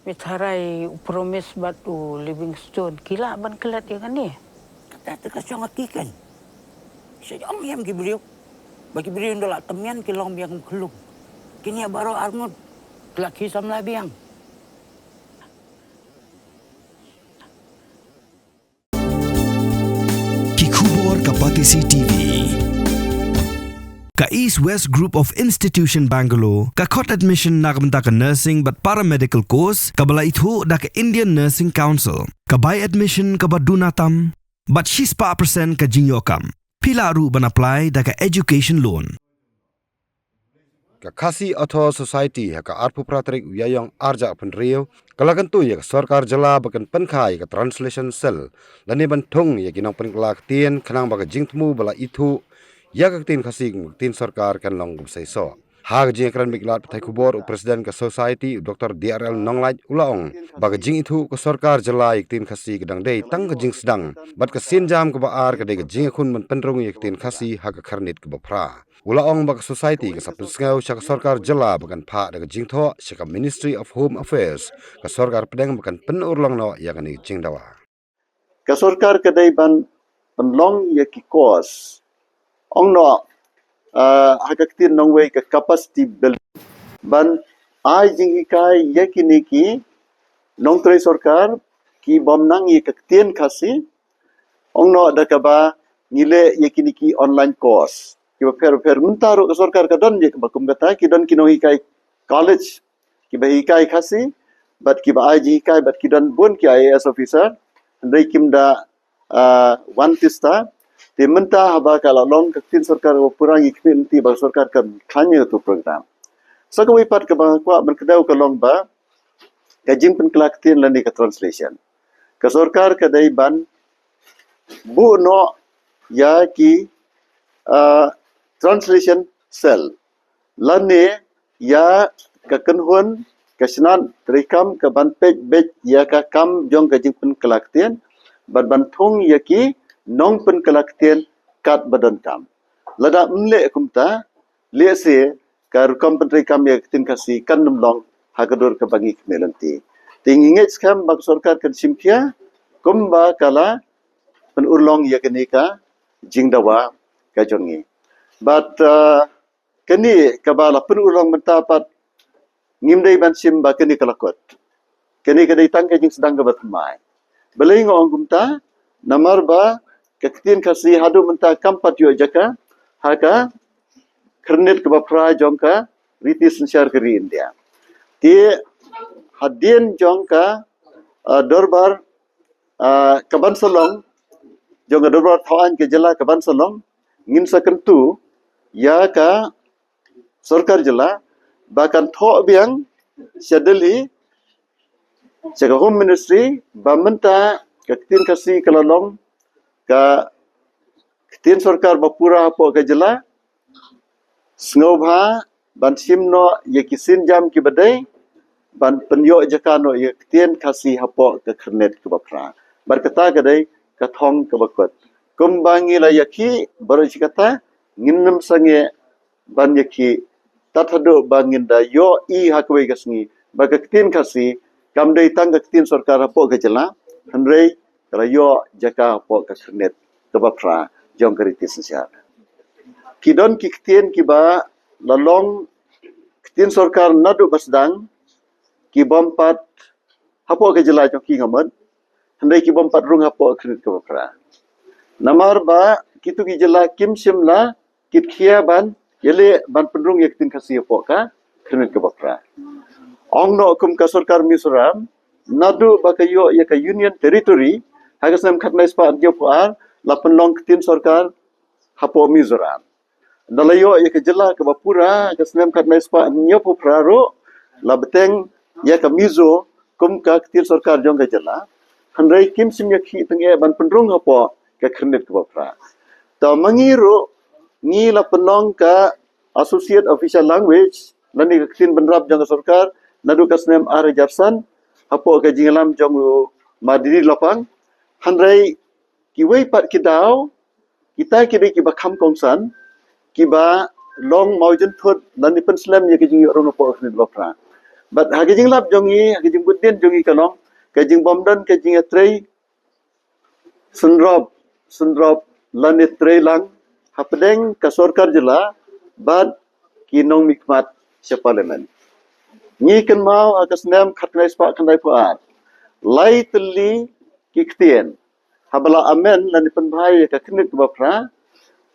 Mitharay promise batu Livingstone. Kila ban kelat ya kan ni? Kata kasih ngaki kan. Saya am beliau. Bagi beliau ndola temian kilong biang kelung. Kini baru armut laki samla biang. Kikubor Kapatisi TV. Ka East West Group of Institution Bangalore, ka court admission nakamta ka nursing but paramedical course, kabala ithu da ka Indian Nursing Council, ka by admission ka badunatam, but 6% ka jinyokam. Pila ru ban apply da ka education loan. Ka Khasi Author Society ka arpu pratrik uyayong arja penrio kalagantu ya sarkar jala bakan penkhai ka translation cell lani ban thong ya ginong penklak tien khanang baga jingtmu bala ithu ya ka tin khasi tin sarkar kan long sai so hag jing kran miklat pathai kubor president ka society Dr. DRL Nonglaj ulaong baga jing ithu ka sarkar jala ik tin khasi gedang dei tang ka jing sedang bat ka sinjam ka baar ka dei ka jing khun man penrong ik tin khasi hag ka kharnit ka bapra ulaong bak society ka sapsngau saka sarkar jala bakan pha daga jingtho saka Ministry of Home Affairs ka sarkar pedang bakan penurlong no yakani jingdawa ka sarkar kadai ban penlong ya ki course ong no hagaktin nong way ka capacity building ban ai jingi kai yakini ki nong tre sarkar ki bomnang ye kaktien khasi ong no dakaba ngile yakini ki online course kiba per muntaro sarkar ka don je bakum kata ki don kino hikai college kiba hikai khasi but kiba ai hikai but ki don bun ki IAS officer ndai kimda one tista te menta haba kala long tin sarkar purang ikmil ti ba sarkar kan khanya tu program sakawi pat ka ba kwa ban kadau ka long ba ka jing pen klak tin lani ka translation ka sarkar ka dai ban bu no ya ki translation cell lane ya ka kanhun kasnan trikam ka ban pej bej ya ka kam jong ka jing pen kalaktian ban thong ya ki nong pen kalaktian kat badan kam lada mle kumta le se ka rukam pen trikam ya tin kasi kan nomlong hagadur ka bangi kmelanti tinginget skam bak sarkar kan simkia kumba kala pen urlong ya kenika jingdawa ka jongi but kini kabala penurang mentapat ngimdai ban sim ba kini kalakot kini kadai tang kajing sedang ka batmai belai ngong gumta namar ba kaktin kasi hadu menta kampat yo jaka haka kernet ka bapra jongka riti sensyar keri India ti hadien jongka dorbar kaban salong jongka dorbar thawan ke jela kaban salong ngin sakentu ya ka sarkar jela bahkan tho biang Delhi jaga home ministry bamenta kaktin kasi kalalong ka tin sarkar bapura po ka jela snobha ban simno yekisin jam ki badai ban penyo jakano yaktin kasi hapo ka kernet ka bapra berkata kadai ka thong ka bakot kumbangi la yaki baru kata nginnem sange ban yaki tathado banginda yo I hakwe gasngi bagaktin kasi kamdei tang kaktin sarkar hapo ka jela handrei rayo jaka hapo ka kernet ka bapra jong kariti sensyar kidon kiktin kiba lalong ktin sarkar nadu basdang ki bompat hapo ka jela jong ki ngamad handrei ki bompat rung hapo kernet ka bapra namar ba kitu ki jela kim simla kit khia ban yele ban pendrung yaktin kasi hapo ka kernet ka bapra ong no kum ka sarkar Mizoram nadu ba kayo ya ka union territory hagasam khatnais pa adjo par lapan long ktin sarkar hapo Mizoram dalayo ya ka jela ka bapura hagasam khatnais pa nyopo praro labteng ya ka Mizo kum ka ktin sarkar jong ka jela handrai kim sim yakhi tenge ban pendrung hapo ka kernet ka bapra ta mangiru ni la penong ka associate official language lani ktin benrap jong ka sarkar nadu kasnem are jarsan hapo ka jingalam jong madiri lapang handrai ki wei pat kidau kita kidai ki bakham kongsan ki ba long maujin thut lani penslam ye ki jing ro no po khnet bapra But hagijing lap jongi, hagijing butin jongi kanong, kajing bomdan kajing atray, sunrop lan atray lang, hapdeng ka sorkar jela, bad kinong mikmat sa parliament. Ngi kan mau akas nem khatnai spa kandai puat. Lai teli kiktien. Habala amen lan penbhai ka khnit bapra,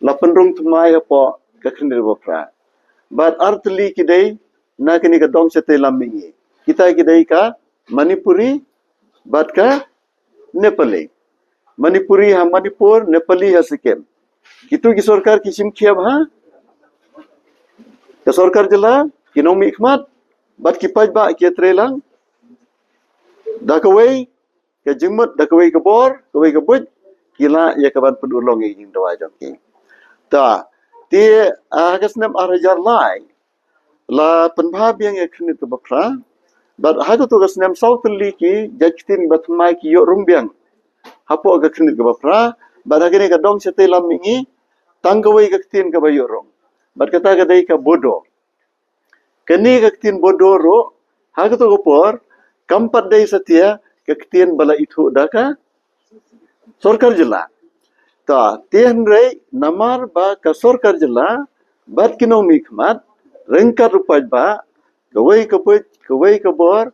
la penrung tumai apo ka khnit bapra. But artli kidai na kini ka dom sete lamingi. Kita kidai ka Manipuri, but ka Nepali. Manipuri ha Manipur, Nepali ha Sikkim. Kitu ki sarkar ki simkhia bha. Ka sarkar jela kinong mikmat, but ki pajba ki trelang. Dakawai ke jimut, dakawai ke bor, kawai ke buj, kila ya kaban pendulong yang dawa jongki. Ta ti hagasnam arajar lai la penbhab yang ekhnit ke bakra, but hadu tu gasnam sautli ki jajtin batmai ki yo rumbiang. Hapo aga khnit ke bakra, but hagini ka dong sete lamingi tangkawai ka ktin ka bayorong. But kata kadai ka bodo. Kani ka ktin bodo ro, hadu tu gopor kampat dai setia kektian bala itu daka sorkar jela. Ta tihan rei namar ba ka sorkar jela bat kino mikmat rengkar rupaj ba kawai ka bor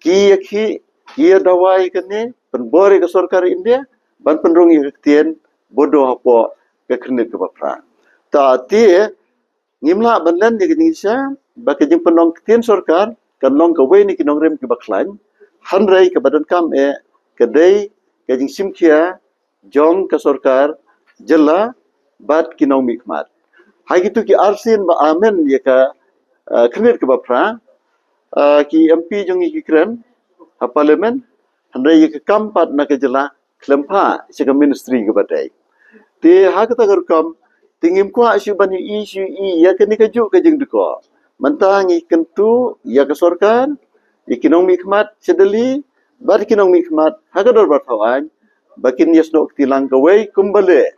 ki yakhi ki dawai kane penbore ka sorkar India ban penrung kektian bodo hapo ka khnit ka bapra. Ta tie ngimla banlan di Indonesia ba kejing penong kektian sorkar kanong kawai ni kinong rem ki baklan hanrai ke badan kam kedai kajing simkia jong ka sorkar jela bat kinong mikmat. Hai gitu ki arsin ba amen ya ka khnit ke bapra ki MP jong ki kren ha parliament hanrai ya ka kampat na ka jela klempa se ka ministry ke badai. Te ha ka tagar kam tingim kwa isu bani isu ya ka ni ka ju ka jing duko. Mantangi kentu ya ka sorkar ikinong mikmat sedeli bar kinong mikmat hagador bartawan bakin yasno tilang kawai kumbale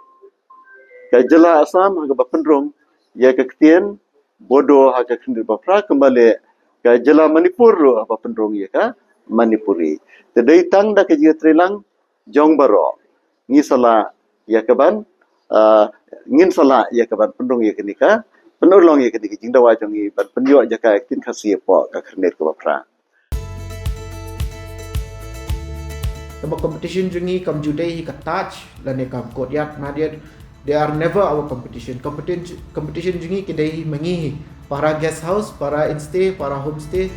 ka jela asam haga bapendrong ya ka ktien bodo haga khndir bapra kumbale ka jela Manipur ro bapendrong ya ka Manipuri tedai tang da ka jitrilang jong baro ngisala ya kaban ngin sala ya kaban pendrong ya kenika penolong ya kenika jingdawa jongi ban penyo jaka kin khasi po ka khnit ko bapra. Sebab competition jungi kam judai ka touch dan kam kodyat madiat they are never our competition. Competition jungi kedai mengi para guest house, para instay, para homestay.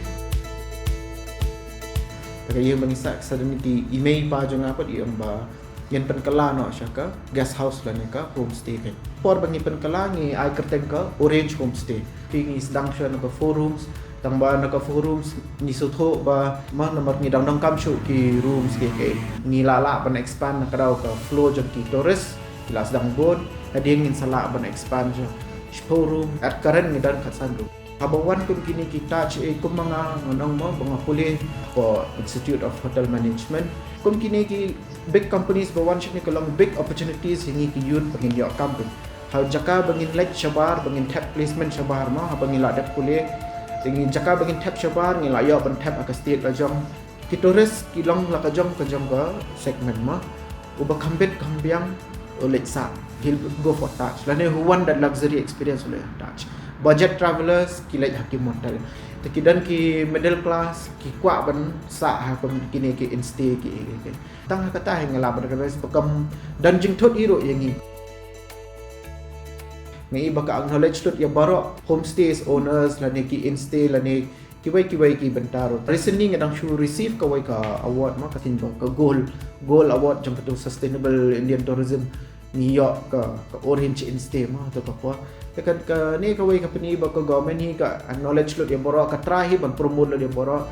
Kaya mengisak sadani ki email pa jong apa di amba yan penkala no syaka guest house lan ka homestay kan. Por bangi penkala ngi ai kerteng ka orange homestay. Pingi sedang sya no ka forums tamba naka forums ni sotho ba ma nomor ni dang kam shu ki rooms ke ni lala ban expand nak daw ka flow jong ki tourist ila sedang bod ading in sala ban expand jo showroom at current ni dan khasandu abawan kun kini kita che kum mga ngonong mo mga puli for Institute of Hotel Management kun kini ki big companies bawan shini kalong big opportunities hingi ki youth bangin yo company how jaka bangin like shabar bangin tap placement shabar ma bangin la dak puli tinggi jaka bangin tap shabar ngi la yo ban tap aka state la jong ki tourist ki long la ka jong ka segment ma uba kambet kambiang ulit sa he'll go for touch la ne who want that luxury experience ulit touch budget travelers ki like hakim hotel ki dan ki middle class ki kwa ban sa ha kom kini ki instay ki tang ha kata hang la ban ka bekam dan jing thot iro yangi ngai baka acknowledge tot ya baro homestays owners la ne ki instay la ne kiwai ki bentaro recently ngadang show receive kawai ka award ma ka tin ka gold award jang to sustainable Indian tourism New York ka orange instay ma to ka po tekan ka ni kawai ka pini ba ka government hi ka acknowledge lot ya baro ka try ban promote lo ya baro